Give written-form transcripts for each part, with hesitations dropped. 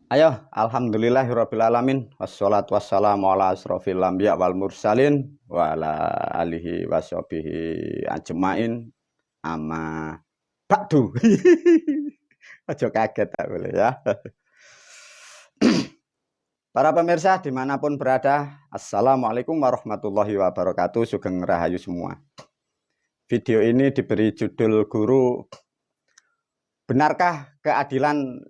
Ayo, alhamdulillahirabbil alamin wassalatu wassalamu ala asrofil anbiya wal mursalin wa ala alihi washabihi ajmain amma ba'du. Aja kaget tak boleh ya. Para pemirsa dimanapun berada, assalamualaikum warahmatullahi wabarakatuh. Sugeng rahayu semua. Video ini diberi judul Guru, benarkah keadilan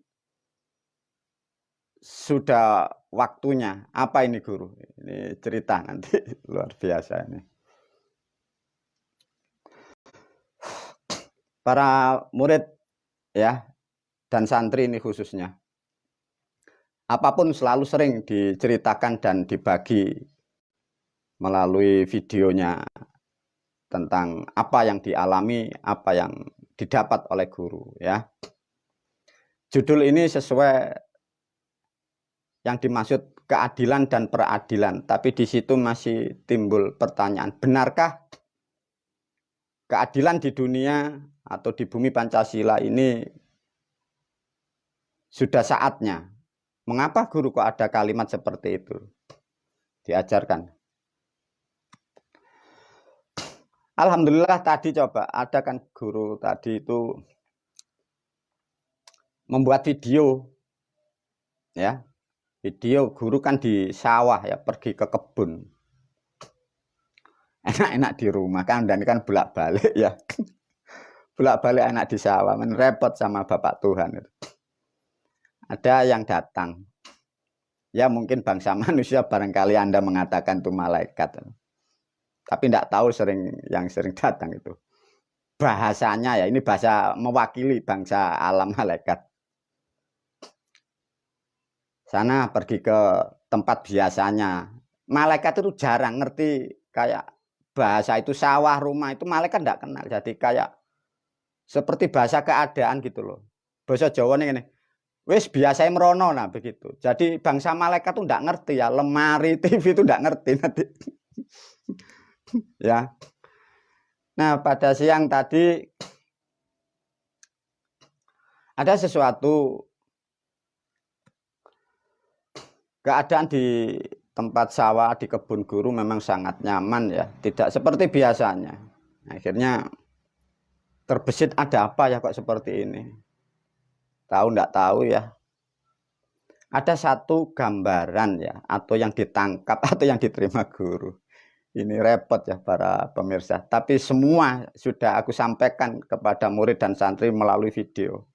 sudah waktunya? Apa ini Guru? Ini cerita nanti luar biasa ini. Para murid ya dan santri ini khususnya, apapun selalu sering diceritakan dan dibagi melalui videonya tentang apa yang dialami, apa yang didapat oleh guru ya. Judul ini sesuai yang dimaksud keadilan dan peradilan, tapi di situ masih timbul pertanyaan, benarkah keadilan di dunia atau di bumi Pancasila ini sudah saatnya? Mengapa guru kok ada kalimat seperti itu diajarkan? Alhamdulillah tadi coba ada kan guru tadi itu membuat video ya. Video guru kan di sawah ya, pergi ke kebun. Enak-enak di rumah kan, dan kan bolak-balik ya. Bolak-balik enak di sawah, repot sama Bapak Tuhan. Ada yang datang. Ya mungkin bangsa manusia barangkali Anda mengatakan itu malaikat. Tapi tidak tahu yang sering datang itu. Bahasanya ya, ini bahasa mewakili bangsa alam malaikat. Sana pergi ke tempat biasanya. Malaikat itu jarang ngerti kayak bahasa itu, sawah, rumah itu malaikat tidak kenal. Jadi kayak seperti bahasa keadaan gitu loh. Bahasa Jawa nih ini. Wis biasa merono nah begitu. Jadi bangsa malaikat itu tidak ngerti ya, lemari TV itu tidak ngerti nanti. Ya. Nah, pada siang tadi ada sesuatu keadaan di tempat sawah, di kebun guru memang sangat nyaman ya, tidak seperti biasanya. Akhirnya terbesit, ada apa ya kok seperti ini? Tahu enggak tahu ya. Ada satu gambaran ya, atau yang ditangkap atau yang diterima guru. Ini repot ya para pemirsa. Tapi semua sudah aku sampaikan kepada murid dan santri melalui video.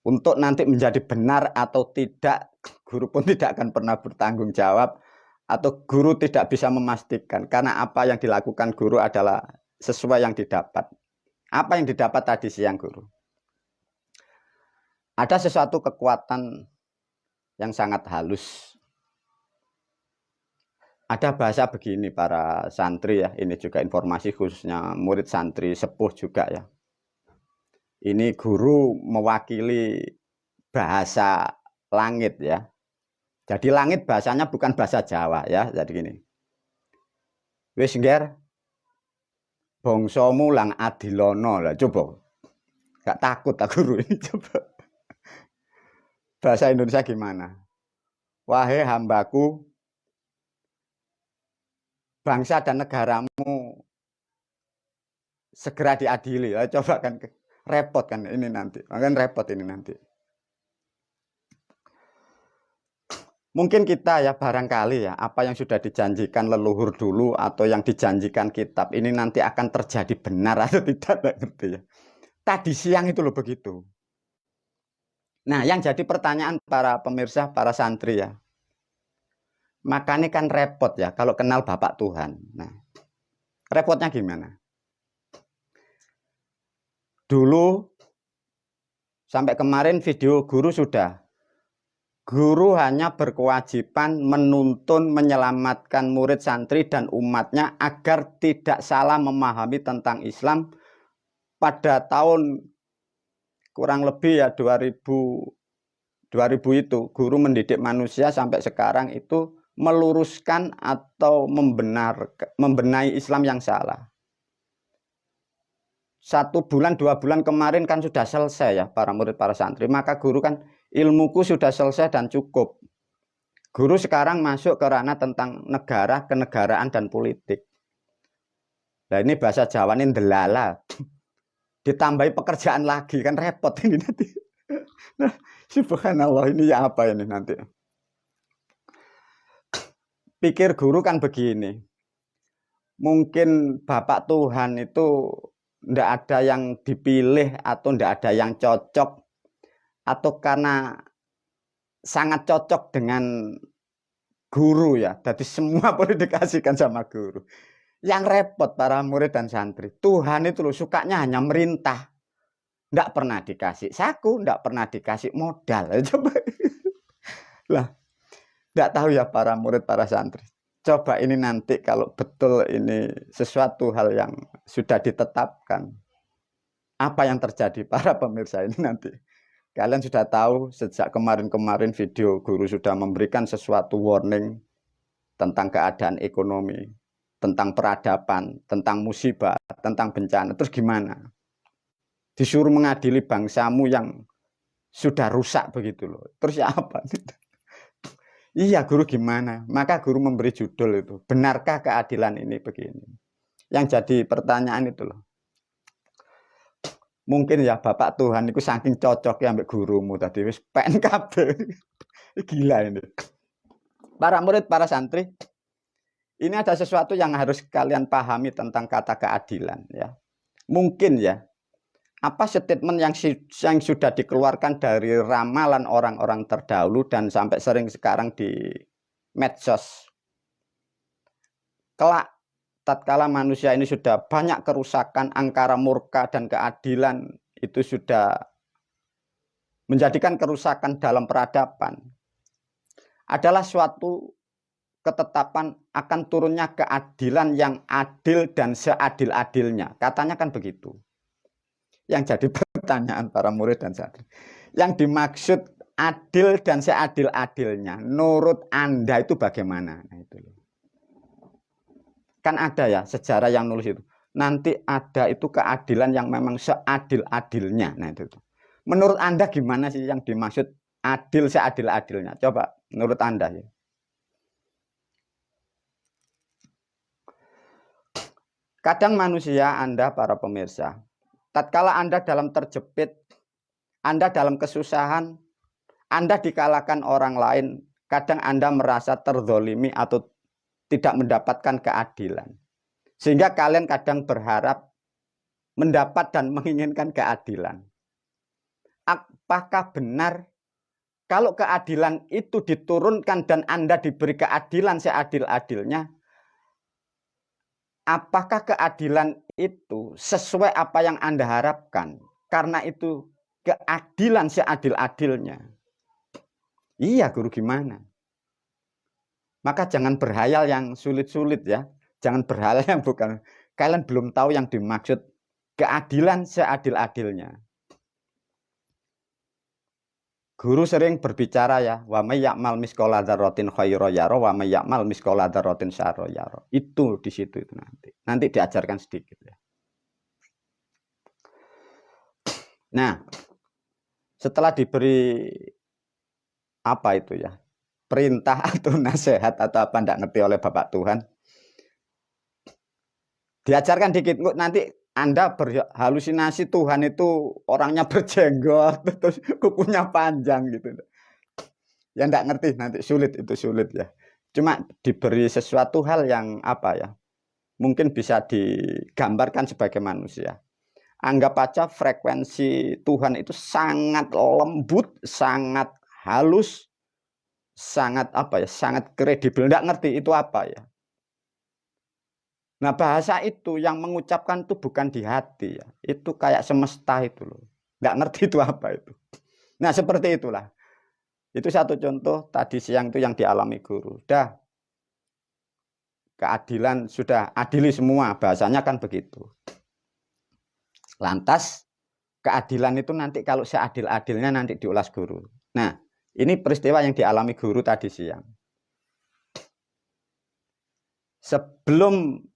Untuk nanti menjadi benar atau tidak, guru pun tidak akan pernah bertanggung jawab, atau guru tidak bisa memastikan, karena apa yang dilakukan guru adalah sesuai yang didapat. Apa yang didapat tadi siang guru? Ada sesuatu kekuatan yang sangat halus. Ada bahasa begini para santri ya, ini juga informasi khususnya murid santri sepuh juga ya. Ini guru mewakili bahasa langit ya. Jadi langit bahasanya bukan bahasa Jawa ya. Jadi gini. Wis ngger bangsamu lang adilono lah, coba. Gak takut tak guru ini coba. Bahasa Indonesia gimana? Wahai hambaku, bangsa dan negaramu segera diadili. Ya, coba kan repot kan ini nanti. Kan repot ini nanti. Mungkin kita ya barangkali ya, apa yang sudah dijanjikan leluhur dulu atau yang dijanjikan kitab ini nanti akan terjadi benar atau tidak, tak ngerti ya. Tadi siang itu loh begitu. Nah, yang jadi pertanyaan para pemirsa, para santri ya. Makanya kan repot ya kalau kenal Bapak Tuhan. Nah, repotnya gimana? Dulu sampai kemarin video guru sudah. Guru hanya berkewajiban menuntun, menyelamatkan murid santri dan umatnya agar tidak salah memahami tentang Islam. Pada tahun kurang lebih ya 2000 itu guru mendidik manusia sampai sekarang itu meluruskan atau membenahi Islam yang salah. 1 bulan 2 bulan kemarin kan sudah selesai ya para murid para santri. Maka guru kan Ilmuku sudah selesai dan cukup. Guru sekarang masuk ke ranah tentang negara, kenegaraan, dan politik. Nah ini bahasa Jawa ini ndelala. Ditambahi pekerjaan lagi, kan repot ini nanti. Nah, subhanallah, ini ya apa ini nanti? Pikir guru kan begini. Mungkin Bapak Tuhan itu ndak ada yang dipilih atau ndak ada yang cocok, atau karena sangat cocok dengan guru ya. Jadi semua boleh dikasihkan sama guru. Yang repot para murid dan santri. Tuhan itu loh sukanya hanya merintah. Ndak pernah dikasih saku, ndak pernah dikasih modal. Coba. Lah, ndak tahu ya para murid, para santri. Coba ini nanti kalau betul ini sesuatu hal yang sudah ditetapkan. Apa yang terjadi para pemirsa ini nanti? Kalian sudah tahu sejak kemarin-kemarin video guru sudah memberikan sesuatu warning tentang keadaan ekonomi, tentang peradaban, tentang musibah, tentang bencana. Terus gimana? Disuruh mengadili bangsamu yang sudah rusak begitu loh. Terus ya apa? Iya guru gimana? Maka guru memberi judul itu. Benarkah keadilan ini begini? Yang jadi pertanyaan itu loh. Mungkin ya Bapak Tuhan itu saking cocoknya ambek gurumu tadi. Wis PNKB. Gila ini. Para murid, para santri. Ini ada sesuatu yang harus kalian pahami tentang kata keadilan ya. Mungkin ya. Apa statement yang sudah dikeluarkan dari ramalan orang-orang terdahulu dan sampai sering sekarang di medsos. Kelak tatkala manusia ini sudah banyak kerusakan, angkara murka dan keadilan itu sudah menjadikan kerusakan dalam peradaban. Adalah suatu ketetapan akan turunnya keadilan yang adil dan seadil-adilnya. Katanya kan begitu. Yang jadi pertanyaan para murid dan santri. Yang dimaksud adil dan seadil-adilnya, menurut Anda itu bagaimana? Nah, itu loh. Kan ada ya sejarah yang nulis itu. Nanti ada itu keadilan yang memang seadil-adilnya. Nah, itu. Menurut Anda gimana sih yang dimaksud adil seadil-adilnya? Coba menurut Anda ya. Kadang manusia, Anda para pemirsa, tatkala Anda dalam terjepit, Anda dalam kesusahan, Anda dikalahkan orang lain, kadang Anda merasa terzolimi atau tidak mendapatkan keadilan. Sehingga kalian kadang berharap mendapat dan menginginkan keadilan. Apakah benar kalau keadilan itu diturunkan dan Anda diberi keadilan seadil-adilnya, apakah keadilan itu sesuai apa yang Anda harapkan? Karena itu keadilan seadil-adilnya. Iya guru gimana? Maka jangan berhayal yang sulit-sulit ya. Jangan berhayal yang bukan. Kalian belum tahu yang dimaksud keadilan seadil-adilnya. Guru sering berbicara ya, wa may ya'mal misqala dzarratin khairan yara wa may ya'mal misqala dzarratin syarran yara. Itu di situ itu nanti. Nanti diajarkan sedikit ya. Nah, setelah diberi apa itu ya? Perintah atau nasihat atau apa enggak ngerti oleh Bapak Tuhan. Diajarkan dikit nanti Anda berhalusinasi Tuhan itu orangnya berjenggot terus kukunya panjang gitu. Ya enggak ngerti nanti sulit itu sulit ya. Cuma diberi sesuatu hal yang apa ya? Mungkin bisa digambarkan sebagai manusia. Anggap aja frekuensi Tuhan itu sangat lembut, sangat halus, sangat apa ya? Sangat kredibel. Enggak ngerti itu apa ya? Nah bahasa itu yang mengucapkan itu bukan di hati ya. Itu kayak semesta itu loh. Nggak ngerti itu apa itu. Nah seperti itulah. Itu satu contoh tadi siang itu yang dialami guru. Dah keadilan sudah adili semua. Bahasanya kan begitu. Lantas keadilan itu nanti kalau seadil-adilnya nanti diulas guru. Nah ini peristiwa yang dialami guru tadi siang. Sebelum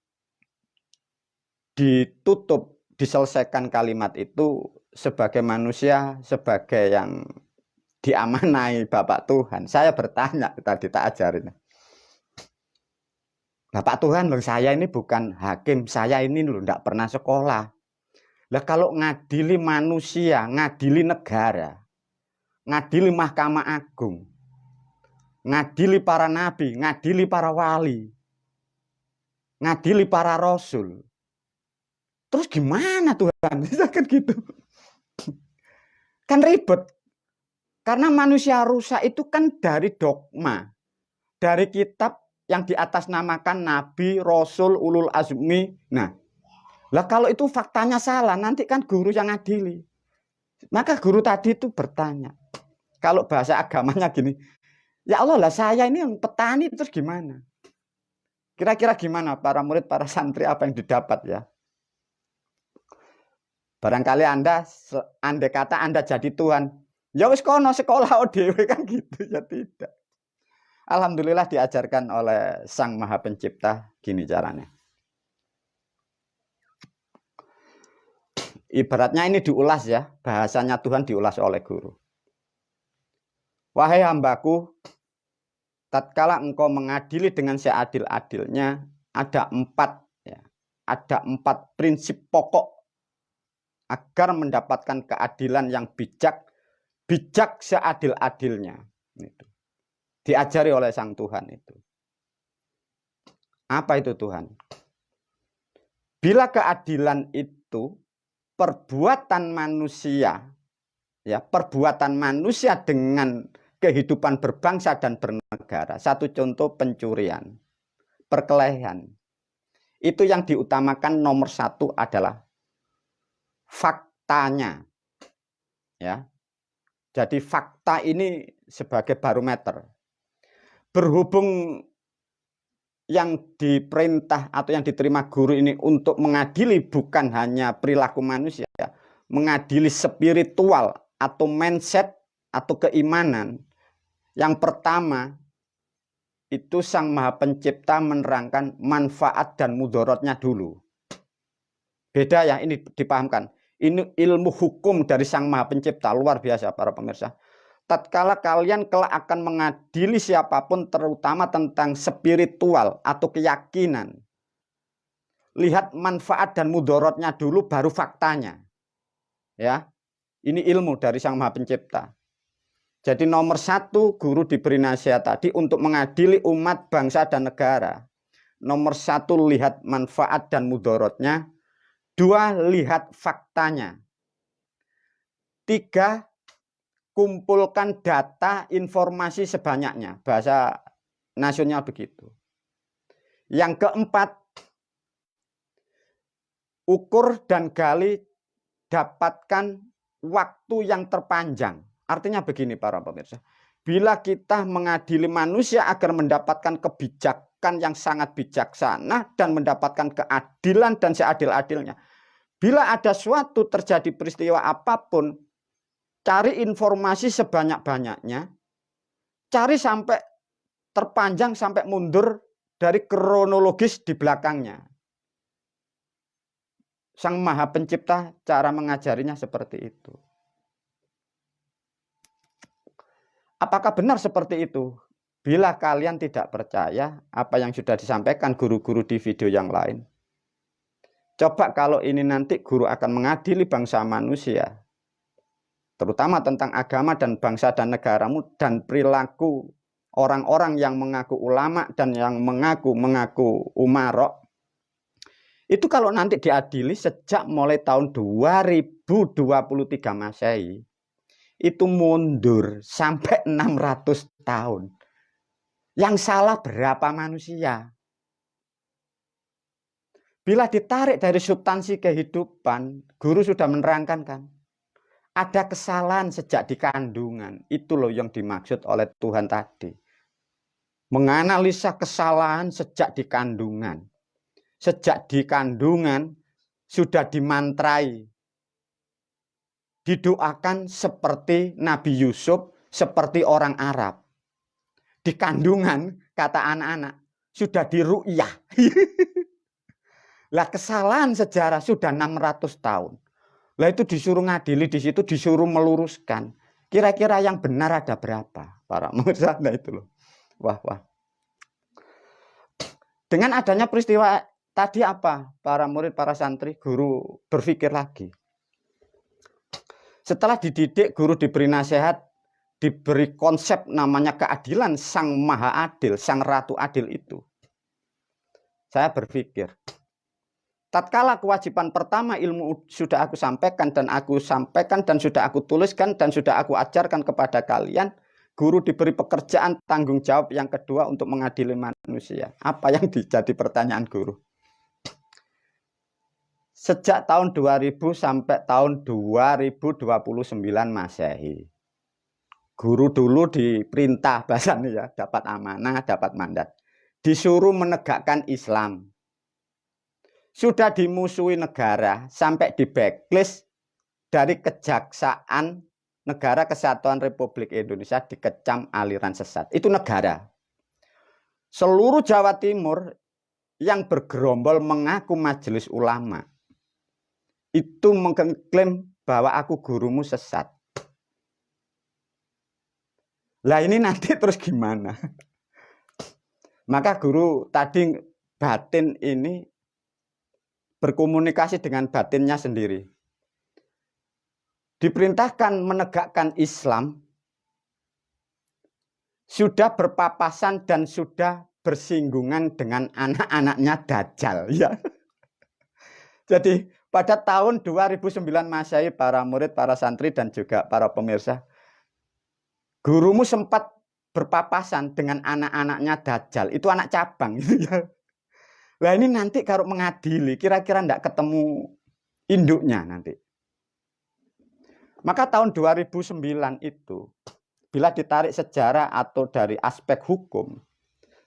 diselesaikan kalimat itu sebagai manusia, sebagai yang diamanai Bapak Tuhan. Saya bertanya tadi tak ajarin. Bapak Tuhan loh, saya ini bukan hakim, saya ini loh enggak pernah sekolah. Lah kalau ngadili manusia, ngadili negara, ngadili Mahkamah Agung, ngadili para nabi, ngadili para wali, ngadili para rasul. Terus gimana Tuhan? Kan gitu. Kan ribet. Karena manusia rusak itu kan dari dogma. Dari kitab yang diatasnamakan nabi, rasul, ulul azmi. Nah, lah kalau itu faktanya salah, nanti kan guru yang ngadili. Maka guru tadi itu bertanya. Kalau bahasa agamanya gini, ya Allah lah saya ini yang petani terus gimana? Kira-kira gimana para murid, para santri apa yang didapat ya? Barangkali Anda, andai kata Anda jadi Tuhan, ya wis kono sekolah dhewe kan gitu, ya tidak. Alhamdulillah diajarkan oleh Sang Maha Pencipta gini caranya. Ibaratnya ini diulas ya, bahasanya Tuhan diulas oleh guru. Wahai hambaku, tatkala engkau mengadili dengan seadil-adilnya, ada 4 prinsip pokok agar mendapatkan keadilan yang bijak seadil-adilnya. Itu diajari oleh Sang Tuhan itu. Apa itu Tuhan? Bila keadilan itu perbuatan manusia, ya perbuatan manusia dengan kehidupan berbangsa dan bernegara. Satu contoh pencurian, perkelahian. Itu yang diutamakan nomor 1 adalah faktanya, ya. Jadi fakta ini sebagai barometer. Berhubung yang diperintah atau yang diterima guru ini untuk mengadili bukan hanya perilaku manusia, mengadili spiritual atau mindset atau keimanan. Yang pertama itu Sang Maha Pencipta menerangkan manfaat dan mudorotnya dulu. Beda ya, ini dipahamkan. Ini ilmu hukum dari Sang Maha Pencipta, luar biasa para pemirsa. Tatkala kalian kelak akan mengadili siapapun, terutama tentang spiritual atau keyakinan, lihat manfaat dan mudorotnya dulu, baru faktanya. Ya, ini ilmu dari Sang Maha Pencipta. Jadi nomor 1 guru diberi nasihat tadi untuk mengadili umat, bangsa dan negara. Nomor 1 lihat manfaat dan mudorotnya. 2 lihat faktanya. 3 kumpulkan data informasi sebanyaknya. Bahasa nasional begitu. Yang keempat, ukur dan gali, dapatkan waktu yang terpanjang. Artinya begini para pemirsa. Bila kita mengadili manusia agar mendapatkan kebijakan yang sangat bijaksana dan mendapatkan keadilan dan seadil-adilnya. Bila ada suatu terjadi peristiwa apapun, cari informasi sebanyak-banyaknya, cari sampai terpanjang sampai mundur dari kronologis di belakangnya. Sang Maha Pencipta cara mengajarinya seperti itu. Apakah benar seperti itu? Bila kalian tidak percaya apa yang sudah disampaikan guru-guru di video yang lain, coba kalau ini nanti guru akan mengadili bangsa manusia, terutama tentang agama dan bangsa dan negaramu dan perilaku orang-orang yang mengaku ulama dan yang mengaku umarok, itu kalau nanti diadili sejak mulai tahun 2023 Masehi, itu mundur sampai 600 tahun. Yang salah berapa manusia? Bila ditarik dari substansi kehidupan, guru sudah menerangkan kan, ada kesalahan sejak di kandungan. Itu loh yang dimaksud oleh Tuhan tadi. Menganalisa kesalahan sejak di kandungan. Sejak di kandungan sudah dimantrai, didoakan seperti Nabi Yusuf, seperti orang Arab. Di kandungan, kata anak-anak, sudah diru'yah. Lah kesalahan sejarah sudah 600 tahun. Lah itu disuruh ngadili, di situ disuruh meluruskan. Kira-kira yang benar ada berapa? Para pemirsa, nah itu loh. Wah. Dengan adanya peristiwa tadi apa? Para murid, para santri, guru berpikir lagi. Setelah dididik, guru diberi nasihat, diberi konsep namanya keadilan, sang maha adil, sang ratu adil itu. Saya berpikir, tatkala kewajiban pertama ilmu sudah aku sampaikan dan sudah aku tuliskan dan sudah aku ajarkan kepada kalian, guru diberi pekerjaan tanggung jawab yang kedua untuk mengadili manusia. Apa yang jadi pertanyaan guru? Sejak tahun 2000 sampai tahun 2029 Masehi. Guru dulu diperintah bahasanya ya, dapat amanah, dapat mandat. Disuruh menegakkan Islam. Sudah dimusuhi negara sampai di backlist dari Kejaksaan Negara Kesatuan Republik Indonesia dikecam aliran sesat. Itu negara. Seluruh Jawa Timur yang bergerombol mengaku majelis ulama itu mengklaim bahwa aku gurumu sesat. Lah ini nanti terus gimana? Maka guru tadi batin ini berkomunikasi dengan batinnya sendiri. Diperintahkan menegakkan Islam, sudah berpapasan dan sudah bersinggungan dengan anak-anaknya Dajjal. Ya. Jadi pada tahun 2009 Masehi, para murid, para santri, dan juga para pemirsa, gurumu sempat berpapasan dengan anak-anaknya Dajjal. Itu anak cabang. Gitu ya. Nah ini nanti kalau mengadili, kira-kira tidak ketemu induknya nanti. Maka tahun 2009 itu, bila ditarik sejarah atau dari aspek hukum,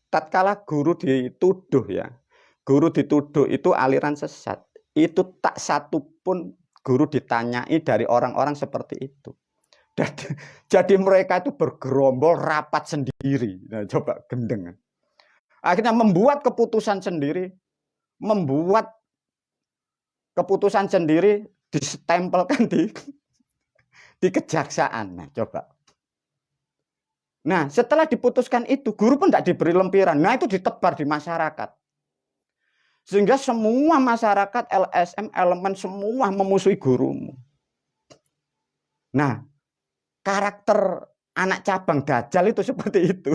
tatkala guru dituduh ya, guru dituduh itu aliran sesat, itu tak satu pun guru ditanyai dari orang-orang seperti itu. Jadi mereka itu bergerombol rapat sendiri. Nah, coba gendeng. Akhirnya membuat keputusan sendiri, distempelkan di kejaksaan. Nah, coba. Nah, setelah diputuskan itu, guru pun tidak diberi lempiran. Nah, itu ditebar di masyarakat. Sehingga semua masyarakat, LSM, elemen, semua memusuhi gurumu. Nah, karakter anak cabang Dajjal itu seperti itu.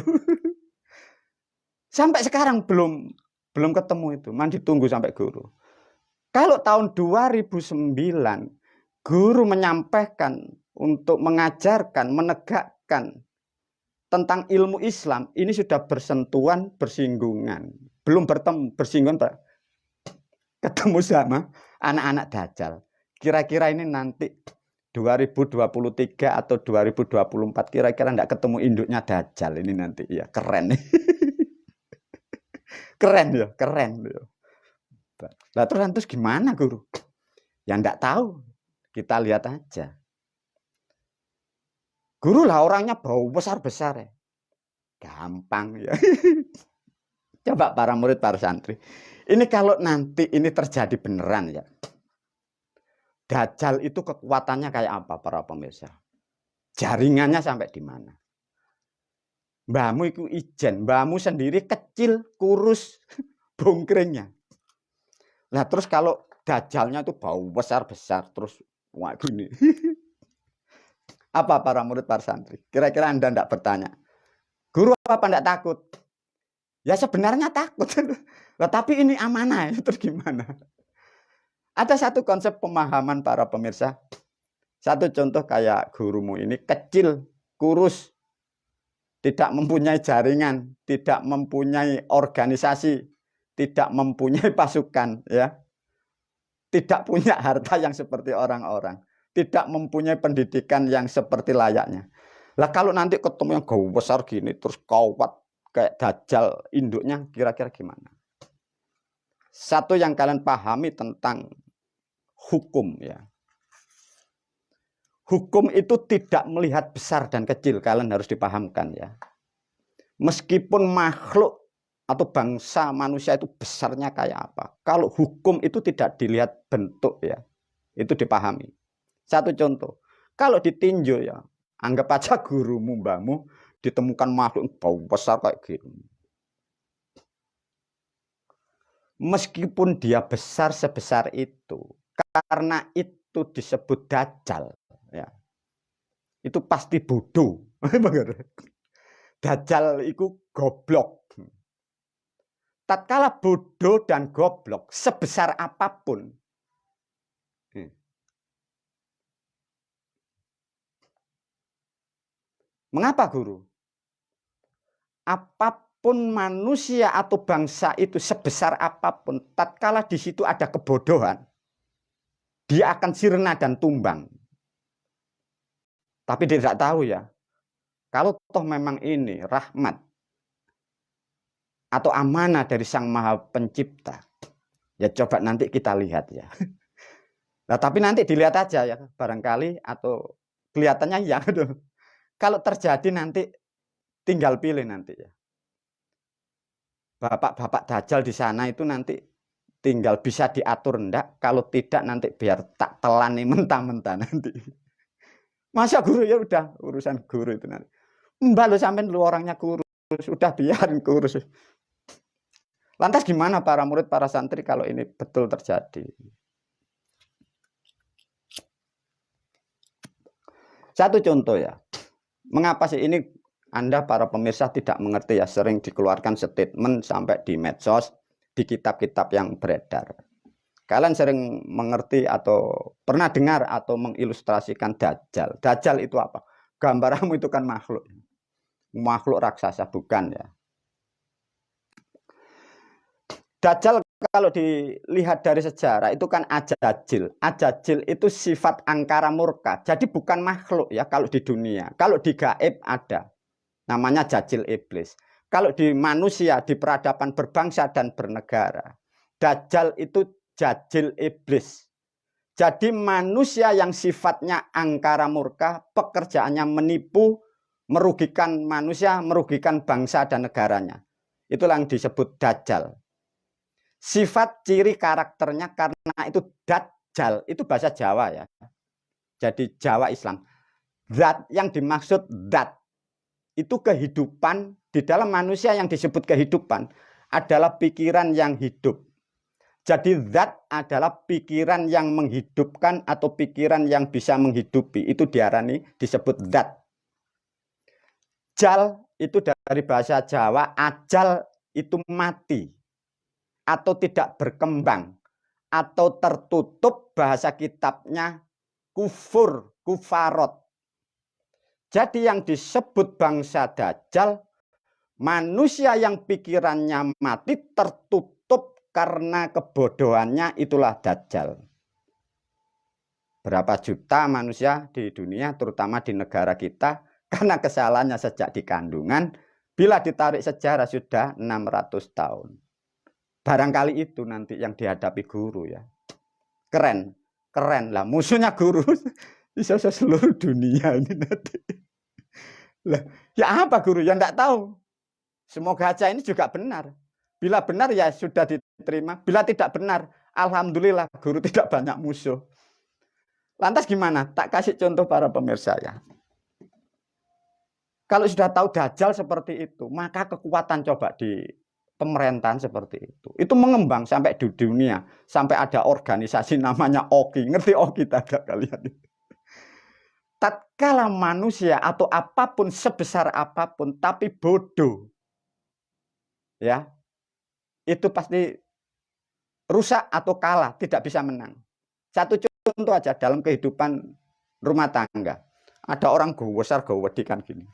Sampai sekarang belum ketemu itu. Man ditunggu sampai guru. Kalau tahun 2009 guru menyampaikan untuk mengajarkan, menegakkan tentang ilmu Islam, ini sudah bersentuhan, bersinggungan. Belum bertemu, bersinggungan, Pak. Ketemu sama anak-anak Dajjal. Kira-kira ini nanti 2023 atau 2024 kira-kira enggak ketemu induknya Dajjal ini nanti. Ya, keren. Keren ya. Lah terus gimana guru? Ya enggak tahu. Kita lihat aja. Guru lah orangnya bau besar-besar ya. Gampang ya. Coba para murid, para santri. Ini kalau nanti ini terjadi beneran ya. Dajjal itu kekuatannya kayak apa para pemirsa? Jaringannya sampai di mana? Mbahmu itu ijen, mbahmu sendiri kecil, kurus, bongkringnya. Nah terus kalau Dajjalnya itu bau besar-besar, terus wah gini. Apa para murid, para santri? Kira-kira Anda tidak bertanya, guru apa tidak takut? Ya sebenarnya takut. Tapi ini amanah, terus gimana? Ada satu konsep pemahaman para pemirsa. Satu contoh kayak gurumu ini kecil, kurus, tidak mempunyai jaringan, tidak mempunyai organisasi, tidak mempunyai pasukan, ya, tidak punya harta yang seperti orang-orang, tidak mempunyai pendidikan yang seperti layaknya. Lah kalau nanti ketemu yang gawe besar gini, terus kawat kayak Dajjal induknya, kira-kira gimana? Satu yang kalian pahami tentang hukum ya. Hukum itu tidak melihat besar dan kecil, kalian harus dipahamkan ya. Meskipun makhluk atau bangsa manusia itu besarnya kayak apa, kalau hukum itu tidak dilihat bentuk ya, itu dipahami. Satu contoh, kalau ditinjau ya, Anggap aja gurumu, mbahmu ditemukan makhluk bau besar kayak gitu. Meskipun dia besar sebesar itu, karena itu disebut dajjal, ya. Itu pasti bodoh. Dajjal itu goblok. Tatkala bodoh dan goblok sebesar apapun, mengapa guru? Apapun manusia atau bangsa itu sebesar apapun, tatkala di situ ada kebodohan, dia akan sirna dan tumbang. Tapi dia tidak tahu ya, kalau toh memang ini rahmat atau amanah dari Sang Maha Pencipta, ya coba nanti kita lihat ya. Nah, tapi nanti dilihat aja ya, barangkali atau kelihatannya ya. Kalau terjadi nanti tinggal pilih nanti ya. Bapak-bapak dajjal di sana itu nanti tinggal bisa diatur enggak, kalau tidak nanti biar tak telani mentah-mentah nanti. Masa guru ya udah urusan guru itu nanti. Mbak lo sampai lu orangnya kurus, udah biarin kurus. Lantas gimana para murid, para santri kalau ini betul terjadi? Satu contoh ya. Mengapa sih ini Anda para pemirsa tidak mengerti ya, sering dikeluarkan statement sampai di medsos, di kitab-kitab yang beredar. Kalian sering mengerti atau pernah dengar atau mengilustrasikan dajjal. Dajjal itu apa? Gambaranmu itu kan makhluk. Makhluk raksasa, bukan ya. Dajjal kalau dilihat dari sejarah itu kan ajajil. Ajajil itu sifat angkara murka. Jadi bukan makhluk ya kalau di dunia. Kalau di gaib ada. Namanya jajil iblis. Kalau di manusia, di peradaban berbangsa dan bernegara, dajjal itu jajil iblis. Jadi manusia yang sifatnya angkara murka, pekerjaannya menipu, merugikan manusia, merugikan bangsa dan negaranya. Itulah yang disebut dajjal. Sifat ciri karakternya karena itu dajjal, itu bahasa Jawa ya. Jadi Jawa Islam. Zat yang dimaksud zat itu kehidupan di dalam manusia yang disebut kehidupan adalah pikiran yang hidup. Jadi zat adalah pikiran yang menghidupkan atau pikiran yang bisa menghidupi. Itu diarani disebut zat. Jal itu dari bahasa Jawa, ajal itu mati atau tidak berkembang atau tertutup, bahasa kitabnya kufur, kufarot. Jadi yang disebut bangsa dajjal, manusia yang pikirannya mati tertutup karena kebodohannya, itulah dajjal. Berapa juta manusia di dunia, terutama di negara kita, karena kesalahannya sejak di kandungan, bila ditarik sejarah sudah 600 tahun. Barangkali itu nanti yang dihadapi guru ya. Keren, keren lah. Musuhnya guru bisa seluruh dunia ini nanti. Lah, ya apa guru? Ya enggak tahu. Semoga aja ini juga benar. Bila benar ya sudah diterima. Bila tidak benar, alhamdulillah guru tidak banyak musuh. Lantas gimana? Tak kasih contoh para pemirsa ya. Kalau sudah tahu dajjal seperti itu, maka kekuatan coba di pemerintahan seperti itu. Itu mengembang sampai di dunia. Sampai ada organisasi namanya OKI. Ngerti OKI tidak kalian? Tatkala manusia atau apapun sebesar apapun tapi bodoh, ya, itu pasti rusak atau kalah, tidak bisa menang. Satu contoh aja dalam kehidupan rumah tangga. Ada orang besar gawedikan gini.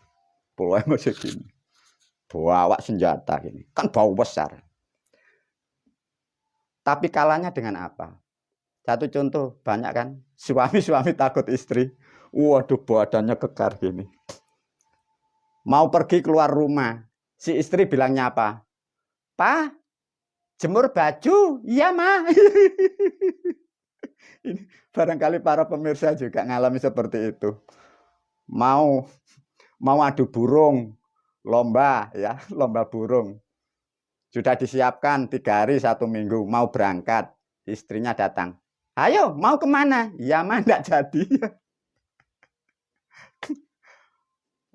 Boleh masih gini. Bawa senjata gini. Kan bau besar. Tapi kalahnya dengan apa? Satu contoh, banyak kan? Suami-suami takut istri. Waduh, badannya kekar gini. Mau pergi keluar rumah. Si istri bilangnya apa? Pak, jemur baju? Iya, Ma. Ini barangkali para pemirsa juga ngalami seperti itu. Mau adu burung, lomba ya, lomba burung. Sudah disiapkan 3 hari 1 minggu, mau berangkat. Istrinya datang. Ayo, mau kemana? Ya, Ma, enggak jadi.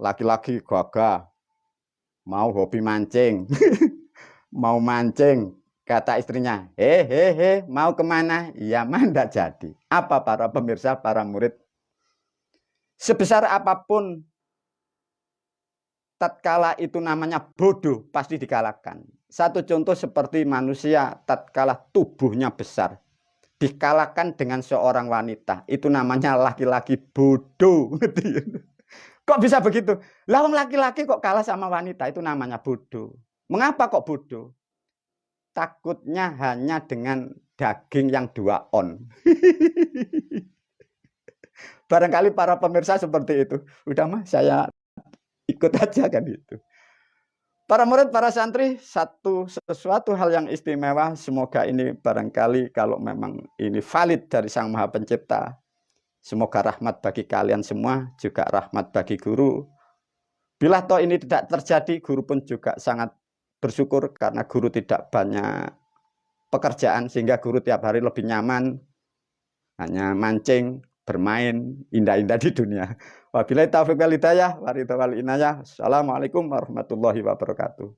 laki-laki gagah, mau hobi mancing, mau mancing, kata istrinya, mau kemana? Ya, tidak jadi. Apa para pemirsa, para murid? Sebesar apapun tatkala itu namanya bodoh, pasti dikalahkan. Satu contoh seperti manusia tatkala tubuhnya besar, dikalahkan dengan seorang wanita, itu namanya laki-laki bodoh. Kok bisa begitu? Lawang laki-laki kok kalah sama wanita, itu namanya bodoh. Mengapa kok bodoh? Takutnya hanya dengan daging yang 2 on. Barangkali para pemirsa seperti itu. Udah mah saya ikut aja kan itu. Para murid, para santri, sesuatu hal yang istimewa. Semoga ini barangkali kalau memang ini valid dari Sang Maha Pencipta. Semoga rahmat bagi kalian semua, juga rahmat bagi guru. Bila toh ini tidak terjadi, guru pun juga sangat bersyukur karena guru tidak banyak pekerjaan, sehingga guru tiap hari lebih nyaman, hanya mancing, bermain, indah-indah di dunia. Wabillahi taufiq wal hidayah, wa ridha wal inayah. Assalamualaikum warahmatullahi wabarakatuh.